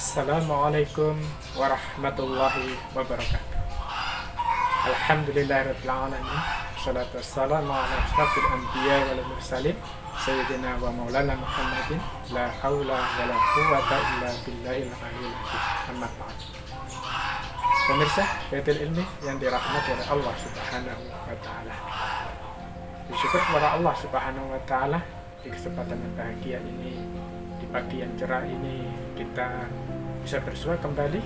Assalamualaikum warahmatullahi wabarakatuh. Alhamdulillahirabbil alamin. Wassalatu wassalamu ala asyrafil anbiya wal mursalin sayyidina wa maulana Muhammadin la haula wala quwwata illa billahil aliyil azim. Amma ba'd. Pemirsa Baitul Ilmi yang dirahmati oleh Allah Subhanahu wa taala. Bersyukur kepada Allah Subhanahu wa taala di kesempatan yang bahagia ini, di pagi yang cerah ini kita bisa bersua kembali.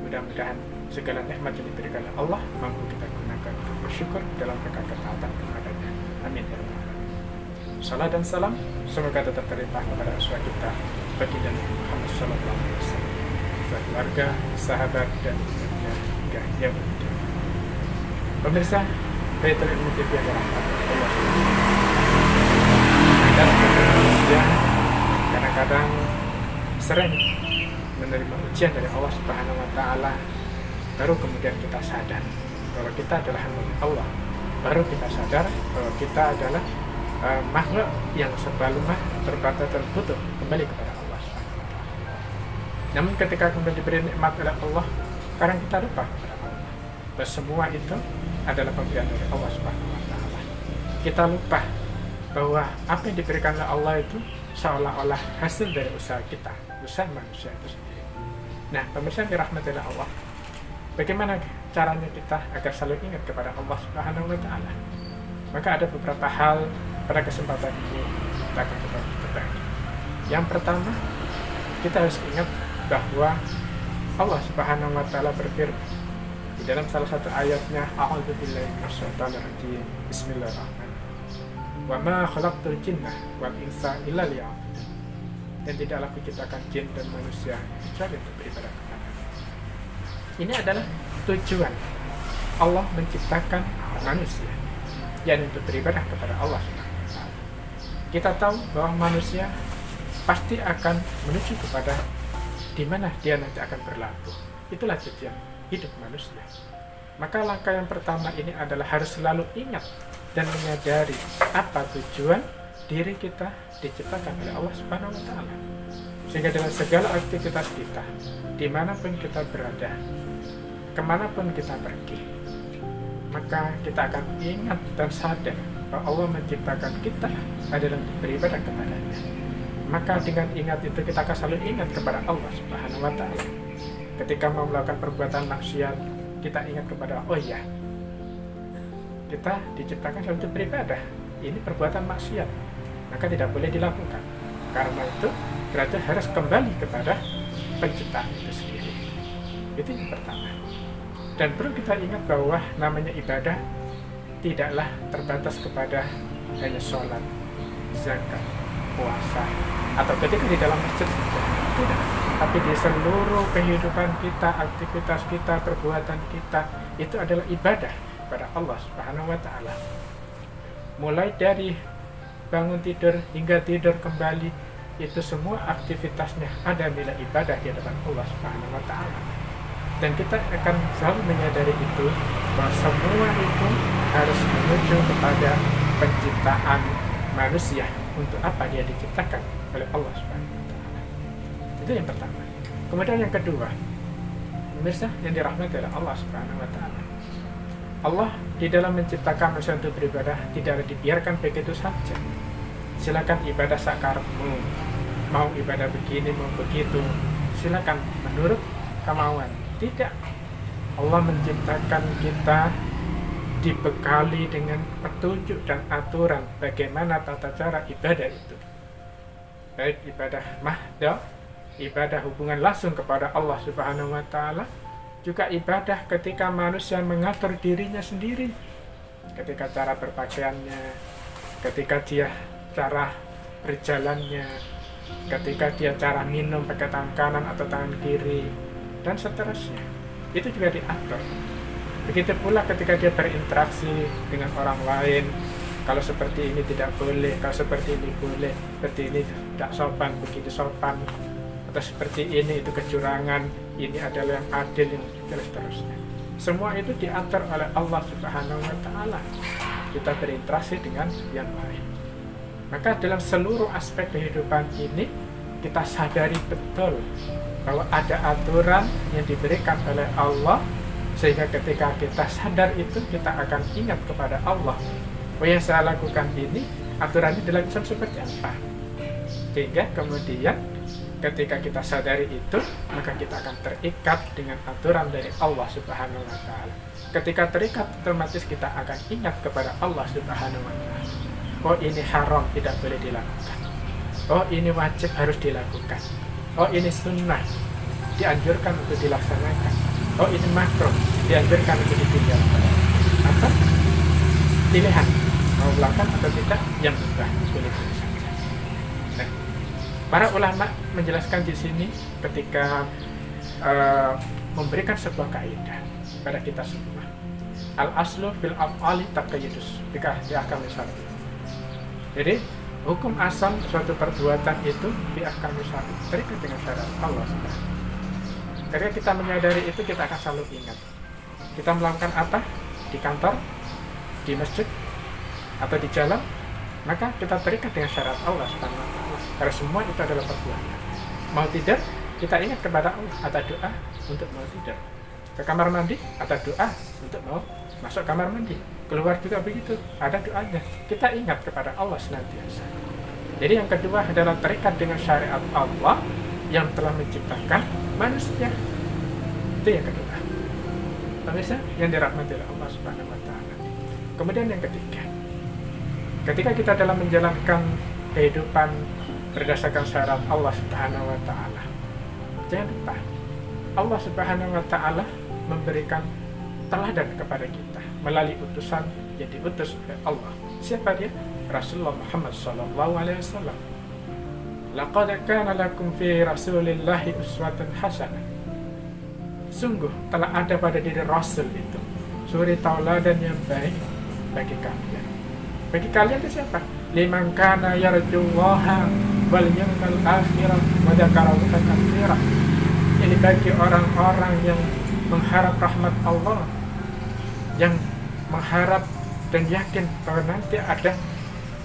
Mudah-mudahan segala nikmat yang diberikan oleh Allah mampu kita gunakan untuk bersyukur dalam rangka ketaatan kepadanya. Amin ya rabbal alamin. Salam dan salam semoga tetap terlimpah kepada uswah kita baginda Muhammad sallallahu alaihi wasallam, keluarga, sahabat dan umatnya hingga yaumil qiyamah. Pemirsa Baitul Ilmi TV yang dirahmati Allah. Kita sebagai manusia kadang-kadang sering menerima ujian dari Allah Subhanahu wa taala, baru kemudian kita sadar bahwa kita adalah hamba Allah. Baru kita sadar bahwa kita adalah makhluk yang serba lemah, terbatas dan butuh kembali kepada Allah Subhanahu wa taala. Namun ketika kemudian diberi nikmat oleh Allah, sekarang kita lupa kepada Allah. Bahwa semua itu adalah pemberian dari Allah Subhanahu wa taala. Kita lupa bahwa apa yang diberikan oleh Allah itu seolah-olah hasil dari usaha kita, usaha manusia itu sendiri. Nah, pemirsa yang dirahmati oleh Allah, bagaimana caranya kita agar selalu ingat kepada Allah Subhanahu wa taala? Maka ada beberapa hal pada kesempatan ini kita akan coba berbagi. Yang pertama, kita harus ingat bahwa Allah Subhanahu wa taala berfirman di dalam salah satu ayatnya, A'udzubillahi minasyaitonir rajim. Bismillahirrahmanirrahim. Wa ma khalaqtul jinna wal insa illa liya'budun. Dan tidaklah kuciptakan jin dan manusia kecuali untuk beribadah kepada-Nya. Ini adalah tujuan Allah menciptakan manusia, yakni untuk beribadah kepada Allah Subhanahu wa taala. Kita tahu bahwa manusia pasti akan menuju kepada di mana dia nanti akan berlabuh. Itulah tujuan hidup manusia. Maka langkah yang pertama ini adalah harus selalu ingat dan menyadari apa tujuan diri kita diciptakan oleh Allah Subhanahu wa taala. Sehingga dalam segala aktivitas kita, dimanapun kita berada, kemanapun kita pergi, maka kita akan ingat dan sadar bahwa Allah menciptakan kita adalah untuk beribadah kepada-Nya. Maka dengan ingat itu kita akan selalu ingat kepada Allah Subhanahu wa taala. Ketika mau melakukan perbuatan maksiat, kita ingat kepada oh ya, kita diciptakan untuk beribadah. Ini perbuatan maksiat, maka tidak boleh dilakukan. Karena itu berarti harus kembali kepada penciptaan itu sendiri. Itu yang pertama. Dan perlu kita ingat bahwa namanya ibadah tidaklah terbatas kepada hanya sholat, zakat, puasa, atau ketika di dalam masjid saja. Tidak. Tapi di seluruh kehidupan kita, aktivitas kita, perbuatan kita, itu adalah ibadah kepada Allah Subhanahu wa taala. Mulai dari bangun tidur hingga tidur kembali, itu semua aktivitasnya ada nilai ibadah di hadapan Allah Subhanahu wa taala. Dan kita akan selalu menyadari itu bahwa semua itu harus menuju kepada penciptaan manusia. Untuk apa dia diciptakan oleh Allah Subhanahu wa taala. Itu yang pertama. Kemudian yang kedua, pemirsa yang dirahmati oleh Allah Subhanahu wa taala. Allah di dalam menciptakan manusia untuk beribadah tidak dibiarkan begitu saja. Silakan ibadah sakarmu, mau ibadah begini, mau begitu, silakan menurut kemauan. Tidak. Allah menciptakan kita dibekali dengan petunjuk dan aturan bagaimana tata cara ibadah itu. Baik ibadah mahdoh, ibadah hubungan langsung kepada Allah Subhanahu wa taala, juga ibadah ketika manusia mengatur dirinya sendiri, ketika cara berpakaiannya, ketika dia cara berjalannya, ketika dia cara minum pakai tangan kanan atau tangan kiri, dan seterusnya. Itu juga diatur. Begitu pula ketika dia berinteraksi dengan orang lain, kalau seperti ini tidak boleh, kalau seperti ini boleh, seperti ini tidak sopan, begitu sopan, atau seperti ini itu kecurangan, ini adalah yang adil, yang seterusnya. Semua itu diatur oleh Allah Subhanahu wa taala. Kita berinteraksi dengan yang lain. Maka dalam seluruh aspek kehidupan ini kita sadari betul bahwa ada aturan yang diberikan oleh Allah, sehingga ketika kita sadar itu kita akan ingat kepada Allah. Oh, yang saya lakukan ini aturannya dilakukan seperti apa, sehingga kemudian ketika kita sadari itu, maka kita akan terikat dengan aturan dari Allah Subhanahu wa Ta'ala. Ketika terikat, otomatis kita akan ingat kepada Allah Subhanahu wa Ta'ala. Oh, ini haram, tidak boleh dilakukan. Oh, ini wajib, harus dilakukan. Oh, ini sunnah, dianjurkan untuk dilaksanakan. Oh, ini makruh, dianjurkan untuk ditinggalkan. Apa? Pilihan, mau melakukan atau tidak, yang mudah, boleh-boleh saja. Nah, para ulama menjelaskan di sini ketika memberikan sebuah kaidah pada kita semua. Al-aslu fil af'ali taqayyudus bi ahkami syar'i. Jadi, hukum asal suatu perbuatan itu bi ahkami syar'i, terikat dengan syariat Allah Subhanahu. Ketika kita menyadari itu, kita akan selalu ingat. Kita melakukan apa? Di kantor, di masjid, atau di jalan, maka kita terikat dengan syariat Allah Subhanahu wa Ta'ala. Karena semua itu adalah perbuatan. Mau tidur, kita ingat kepada Allah, ada doa untuk mau tidur. Ke kamar mandi, ada doa untuk mau masuk kamar mandi. Keluar juga begitu, ada doanya. Kita ingat kepada Allah senantiasa. Jadi yang kedua adalah terikat dengan syariat Allah yang telah menciptakan manusia. Itu yang kedua. Pemirsa yang dirahmati oleh Allah Subhanahu wa Ta'ala. Kemudian yang ketiga, ketika kita dalam menjalankan kehidupan berdasarkan syariat Allah Subhanahu wa Ta'ala, jangan lupa Allah Subhanahu wa Ta'ala memberikan teladan kepada kita melalui utusan yang diutus oleh Allah. Siapa dia? Rasulullah Muhammad sallallahu alaihi wasallam. Laqad kana lakum fi Rasulillahi uswatun hasanah. Sungguh telah ada pada diri Rasul itu suri tauladan yang baik bagi kalian. Bagi kalian itu siapa? Liman kana yarjullaha wal yawmal akhir wa dzakara Allaha katsira. Ini bagi orang-orang yang mengharap rahmat Allah, yang mengharap dan yakin bahwa nanti ada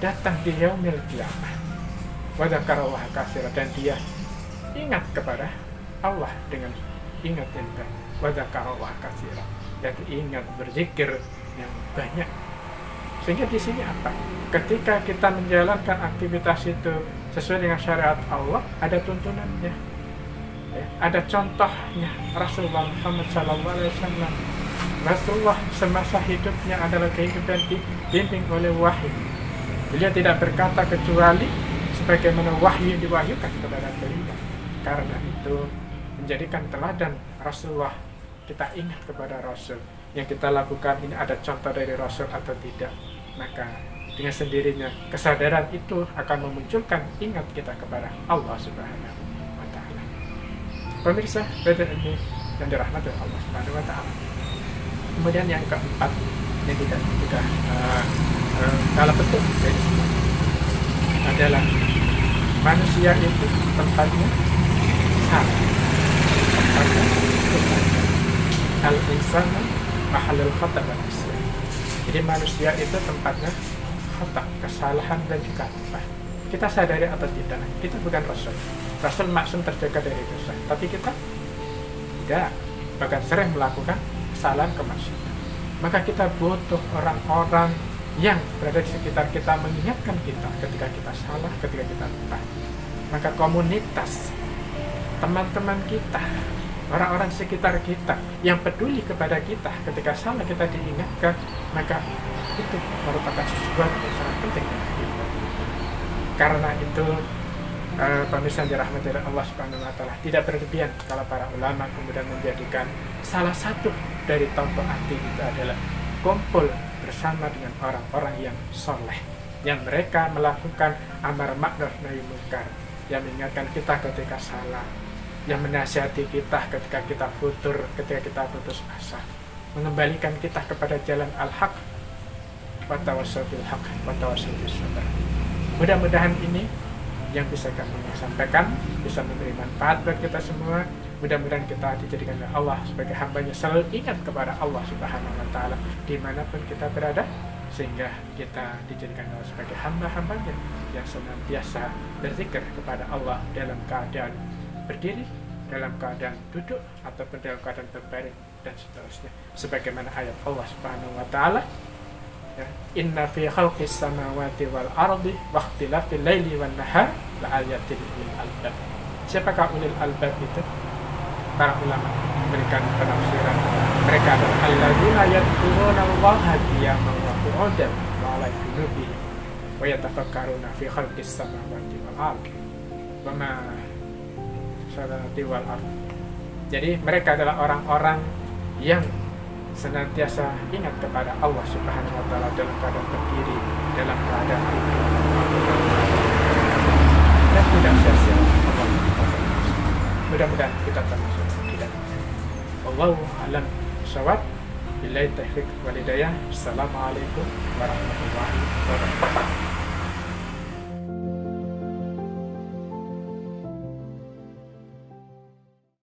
datang di yaumil qiyamah. Wa dzakara Allaha katsira, dan dia ingat kepada Allah dengan ingat yang baik. Wa dzakara Allaha katsira, yaitu ingat berzikir yang banyak. Sehingga di sini apa? Ketika kita menjalankan aktivitas itu sesuai dengan syariat Allah, ada tuntunannya, ya, ada contohnya. Rasulullah Muhammad SAW, Rasulullah semasa hidupnya adalah kehidupan dibimbing oleh wahyu. Beliau tidak berkata kecuali sebagaimana wahyu yang diwahyukan kepada beliau. Karena itu menjadikan teladan Rasulullah, kita ingat kepada Rasul. Yang kita lakukan ini ada contoh dari Rasul atau tidak, maka dengan sendirinya kesadaran itu akan memunculkan ingat kita kepada Allah Subhanahu wa Ta'ala. Pemirsa radio ini yang dirahmati Allah Subhanahu wa Ta'ala. Kemudian yang keempat yang tidak juga kalah betul dari semua adalah manusia itu tempatnya salah, tempatnya kebaikan. Al-insana mahalul khata wal isyan. Jadi manusia itu tempatnya khata, kesalahan dan juga lupa. Kita sadari atau tidak, kita bukan Rasul. Rasul maksum terjaga dari dosa, tapi kita tidak, bahkan sering melakukan kesalahan kemaksiatan. Maka kita butuh orang-orang yang berada di sekitar kita mengingatkan kita ketika kita salah, ketika kita lupa. Maka komunitas, teman-teman kita, orang-orang sekitar kita yang peduli kepada kita ketika salah, kita diingatkan, maka itu merupakan sesuatu yang sangat penting. Karena itu pemirsa yang dirahmati oleh Allah Subhanahu wa Ta'ala, tidak berlebihan kalau para ulama kemudian menjadikan salah satu dari tombolk hati itu adalah kumpul bersama dengan orang-orang yang soleh, yang mereka melakukan amar ma'ruf nahi munkar, yang mengingatkan kita ketika salah, yang menasihati kita ketika kita futur, ketika kita putus asa, mengembalikan kita kepada jalan al-haq, wa tawassaw bil haq wa tawassaw bis sabr. Mudah-mudahan ini yang bisa kami sampaikan bisa memberi manfaat buat kita semua. Mudah-mudahan kita dijadikan oleh Allah sebagai hambanya selalu ingat kepada Allah Subhanahu wa Ta'ala dimanapun kita berada, sehingga kita dijadikan Allah sebagai hamba-hambanya yang senantiasa berzikir kepada Allah dalam keadaan berdiri, dalam keadaan duduk ataupun dalam keadaan berbaring dan seterusnya, sebagaimana ayat Allah Subhanahu wa taala, ya, inna fi khalqis samawati wal ardi wa ikhtilafil laili wan nahar la ayatin lil albab. Siapakah ulil albab itu? Para ulama memberikan penafsiran, mereka adalah alladzina yadhkuruna Allaha qiyaman wa qu'udan wa 'ala junubihim wa yatafakkaruna fi khalqis samawati wal ardi wa ma samawati wal ardi. Jadi mereka adalah orang-orang yang senantiasa ingat kepada Allah Subhanahu wa taala dalam keadaan berdiri, dalam keadaan duduk, dan tidak sia-sia Allah. Mudah-mudahan kita termasuk tidak. Wallahu a'lam bishawab. Billahi taufiq wal hidayah. Assalamualaikum warahmatullahi wabarakatuh.